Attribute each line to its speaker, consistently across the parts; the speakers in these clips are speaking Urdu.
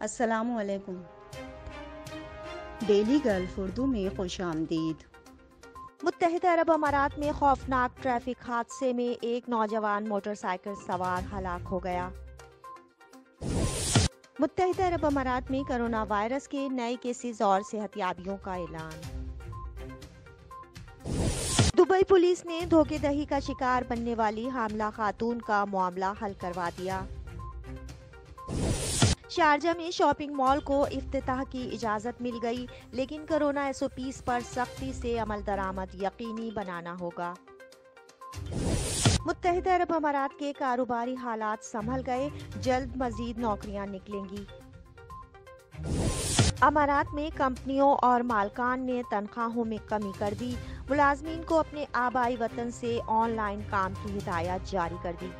Speaker 1: السلام علیکم۔ ڈیلی گلف اردو میں خوش آمدید۔
Speaker 2: متحدہ عرب امارات میں خوفناک ٹریفک حادثے میں ایک نوجوان موٹر سائیکل سوار ہلاک ہو گیا۔ متحدہ عرب امارات میں کرونا وائرس کے نئے کیسز اور صحت یابیوں کا اعلان۔ دبئی پولیس نے دھوکے دہی کا شکار بننے والی حاملہ خاتون کا معاملہ حل کروا دیا۔ شارجہ میں شاپنگ مال کو افتتاح کی اجازت مل گئی، لیکن کرونا SOPs پر سختی سے عمل درآمد یقینی بنانا ہوگا۔ متحدہ عرب امارات کے کاروباری حالات سنبھل گئے، جلد مزید نوکریاں نکلیں گی۔ امارات میں کمپنیوں اور مالکان نے تنخواہوں میں کمی کر دی، ملازمین کو اپنے آبائی وطن سے آن لائن کام کی ہدایت جاری کر دی۔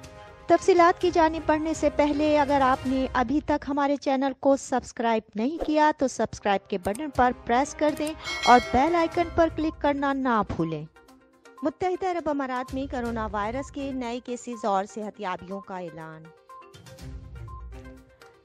Speaker 2: تفصیلات کی جانب بڑھنے سے پہلے اگر آپ نے ابھی تک ہمارے چینل کو سبسکرائب نہیں کیا تو سبسکرائب کے بٹن پر پریس کر دیں اور بیل آئیکن پر کلک کرنا نہ بھولیں۔ متحدہ عرب امارات میں کرونا وائرس کے نئے کیسز اور صحت یابیوں کا اعلان۔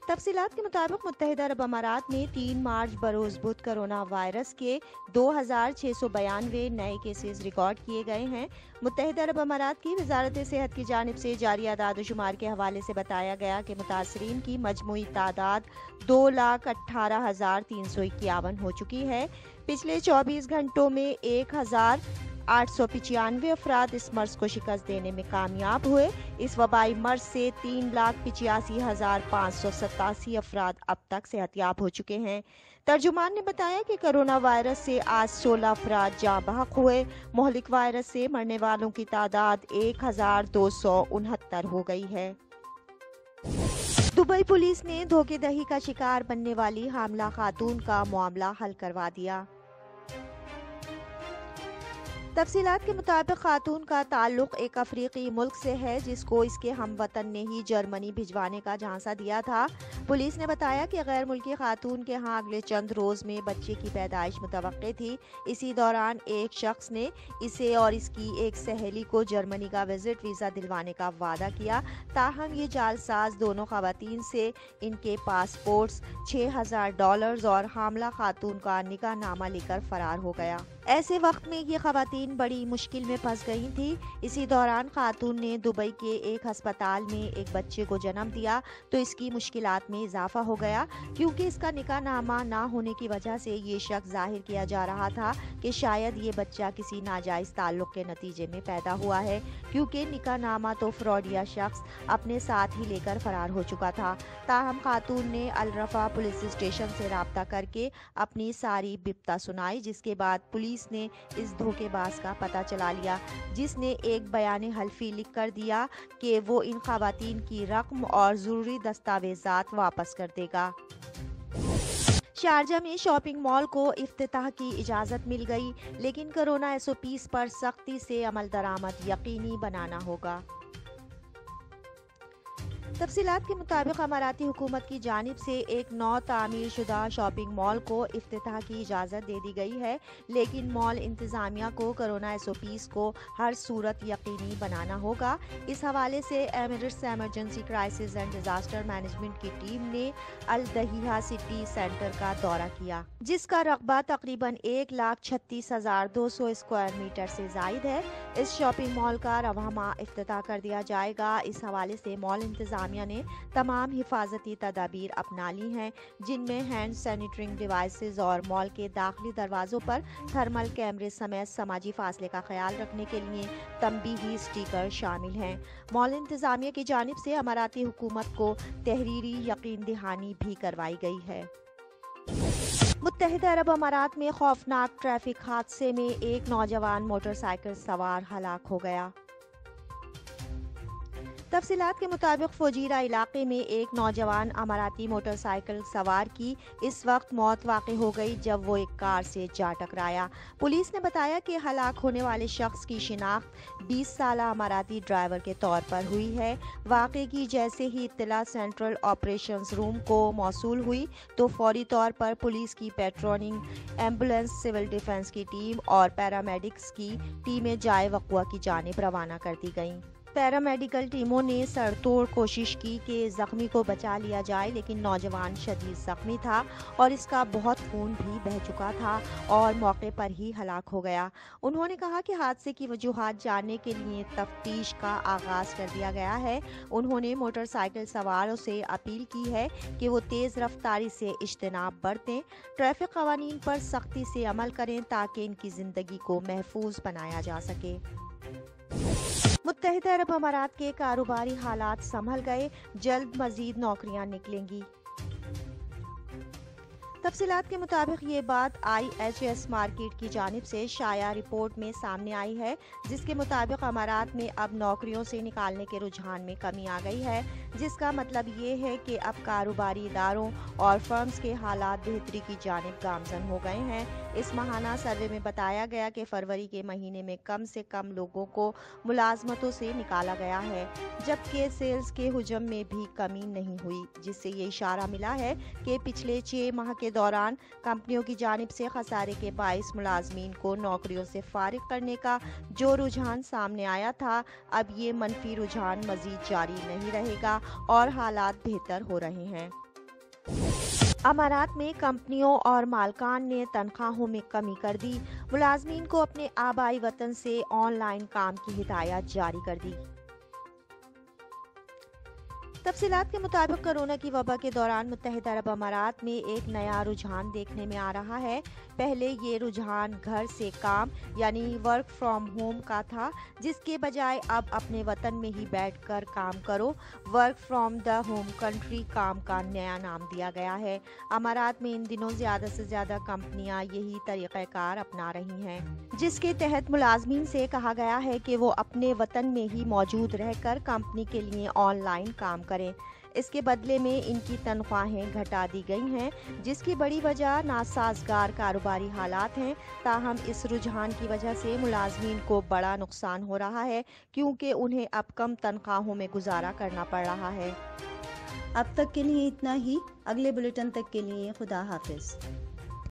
Speaker 2: تفصیلات کے مطابق متحدہ عرب امارات میں 3 مارچ بروز بدھ کرونا وائرس کے 2692 نئے کیسز ریکارڈ کیے گئے ہیں۔ متحدہ عرب امارات کی وزارت صحت کی جانب سے جاری اعداد و شمار کے حوالے سے بتایا گیا کہ متاثرین کی مجموعی تعداد 2,18,351 ہو چکی ہے۔ پچھلے 24 گھنٹوں میں 1,895 افراد اس مرض کو شکست دینے میں کامیاب ہوئے۔ اس وبائی مرض سے 3,85,587 افراد اب تک صحت یاب ہو چکے ہیں۔ ترجمان نے بتایا کہ کرونا وائرس سے آج 16 افراد جاں بحق ہوئے۔ مہلک وائرس سے مرنے والوں کی تعداد 1,269 ہو گئی ہے۔ دبئی پولیس نے دھوکے دہی کا شکار بننے والی حاملہ خاتون کا معاملہ حل کروا دیا۔ تفصیلات کے مطابق خاتون کا تعلق ایک افریقی ملک سے ہے، جس کو اس کے ہم وطن نے ہی جرمنی بھجوانے کا جھانسا دیا تھا۔ پولیس نے بتایا کہ غیر ملکی خاتون کے ہاں اگلے چند روز میں بچے کی پیدائش متوقع تھی۔ اسی دوران ایک شخص نے اسے اور اس کی ایک سہیلی کو جرمنی کا وزٹ ویزا دلوانے کا وعدہ کیا، تاہم یہ جعلساز دونوں خواتین سے ان کے پاسپورٹس، $6,000 اور حاملہ خاتون کا نکاح نامہ لے کر فرار ہو گیا۔ ایسے وقت میں یہ خواتین بڑی مشکل میں پھنس گئی تھی۔ اسی دوران خاتون نے دبئی کے ایک ہسپتال میں ایک بچے کو جنم دیا تو اس کی مشکلات میں اضافہ ہو گیا، کیونکہ اس کا نکاح نامہ نہ ہونے کی وجہ سے یہ شک ظاہر کیا جا رہا تھا کہ شاید یہ بچہ کسی ناجائز تعلق کے نتیجے میں پیدا ہوا ہے، کیونکہ نکاح نامہ تو فراڈیا شخص اپنے ساتھ ہی لے کر فرار ہو چکا تھا۔ تاہم خاتون نے الرفا پولیس اسٹیشن سے رابطہ کر کے اپنی ساری بپتا سنائی، جس کے بعد پولیس نے اس دھوکے باز کا پتہ چلا لیا، جس نے ایک بیان حلفی لکھ کر دیا کہ وہ ان خواتین کی رقم اور ضروری دستاویزات واپس کر دے گا۔ شارجہ میں شاپنگ مال کو افتتاح کی اجازت مل گئی، لیکن کرونا SOPs پر سختی سے عمل درآمد یقینی بنانا ہوگا۔ تفصیلات کے مطابق اماراتی حکومت کی جانب سے ایک نو تعمیر شدہ شاپنگ مال کو افتتاح کی اجازت دے دی گئی ہے، لیکن مال انتظامیہ کو کرونا SOPs کو ہر صورت یقینی بنانا ہوگا۔ اس حوالے سے Emirates emergency crisis and disaster management کی ٹیم نے الدہیہ سٹی سینٹر کا دورہ کیا، جس کا رقبہ تقریباً 1,36,200 اسکوائر میٹر سے زائد ہے۔ اس شاپنگ مال کا رواں ماہ افتتاح کر دیا جائے گا۔ اس حوالے سے مال انتظامیہ نے تمام حفاظتی تدابیر اپنا لی ہیں، جن میں ہینڈ سینیٹائزنگ ڈیوائسز اور مال کے داخلی دروازوں پر تھرمل کیمرے سمیت سماجی فاصلے کا خیال رکھنے کے لیے تنبیہی اسٹیکر شامل ہیں۔ مال انتظامیہ کی جانب سے اماراتی حکومت کو تحریری یقین دہانی بھی کروائی گئی ہے۔ متحدہ عرب امارات میں خوفناک ٹریفک حادثے میں ایک نوجوان موٹر سائیکل سوار ہلاک ہو گیا۔ تفصیلات کے مطابق فوجیرہ علاقے میں ایک نوجوان اماراتی موٹر سائیکل سوار کی اس وقت موت واقع ہو گئی جب وہ ایک کار سے جا ٹکرایا۔ پولیس نے بتایا کہ ہلاک ہونے والے شخص کی شناخت 20 سالہ اماراتی ڈرائیور کے طور پر ہوئی ہے۔ واقعے کی جیسے ہی اطلاع سینٹرل آپریشنز روم کو موصول ہوئی تو فوری طور پر پولیس کی پیٹرولنگ، ایمبولینس، سول ڈیفنس کی ٹیم اور پیرامیڈکس کی ٹیمیں جائے وقوع کی جانب روانہ کر دی گئیں۔ پیرامیڈیکل ٹیموں نے سر توڑ کوشش کی کہ زخمی کو بچا لیا جائے، لیکن نوجوان شدید زخمی تھا اور اس کا بہت خون بھی بہہ چکا تھا اور موقع پر ہی ہلاک ہو گیا۔ انہوں نے کہا کہ حادثے کی وجوہات جاننے کے لیے تفتیش کا آغاز کر دیا گیا ہے۔ انہوں نے موٹر سائیکل سواروں سے اپیل کی ہے کہ وہ تیز رفتاری سے اجتناب برتیں، ٹریفک قوانین پر سختی سے عمل کریں تاکہ ان کی زندگی کو محفوظ بنایا جا سکے۔ متحدہ عرب امارات کے کاروباری حالات سنبھل گئے، جلد مزید نوکریاں نکلیں گی۔ تفصیلات کے مطابق یہ بات IHS مارکیٹ کی جانب سے شائع رپورٹ میں سامنے آئی ہے، جس کے مطابق امارات میں اب نوکریوں سے نکالنے کے رجحان میں کمی آ گئی ہے، جس کا مطلب یہ ہے کہ اب کاروباری اداروں اور فرمز کے حالات بہتری کی جانب گامزن ہو گئے ہیں۔ اس ماہانہ سروے میں بتایا گیا کہ فروری کے مہینے میں کم سے کم لوگوں کو ملازمتوں سے نکالا گیا ہے، جبکہ سیلز کے حجم میں بھی کمی نہیں ہوئی، جس سے یہ اشارہ ملا ہے کہ پچھلے 6 ماہ کے دوران کمپنیوں کی جانب سے خسارے کے باعث ملازمین کو نوکریوں سے فارغ کرنے کا جو رجحان سامنے آیا تھا، اب یہ منفی رجحان مزید جاری نہیں رہے گا اور حالات بہتر ہو رہے ہیں۔ امارات میں کمپنیوں اور مالکان نے تنخواہوں میں کمی کر دی، ملازمین کو اپنے آبائی وطن سے آن لائن کام کی ہدایت جاری کر دی۔ تفصیلات کے مطابق کرونا کی وبا کے دوران متحدہ عرب امارات میں ایک نیا رجحان دیکھنے میں آ رہا ہے۔ پہلے یہ رجحان گھر سے کام یعنی ورک فرام ہوم کا تھا، جس کے بجائے اب اپنے وطن میں ہی بیٹھ کر کام کرو، work from the home country کام کا نیا نام دیا گیا ہے۔ امارات میں ان دنوں زیادہ سے زیادہ کمپنیاں یہی طریقہ کار اپنا رہی ہیں، جس کے تحت ملازمین سے کہا گیا ہے کہ وہ اپنے وطن میں ہی موجود رہ کر کمپنی کے لیے آن لائن کام کریں۔ اس کے بدلے میں ان کی تنخواہیں گھٹا دی گئی ہیں، جس کی بڑی وجہ ناسازگار کاروباری حالات ہیں۔ تاہم اس رجحان کی وجہ سے ملازمین کو بڑا نقصان ہو رہا ہے، کیونکہ انہیں اب کم تنخواہوں میں گزارا کرنا پڑ رہا ہے۔
Speaker 1: اب تک کے لیے اتنا ہی، اگلے بلیٹن تک کے لیے خدا حافظ۔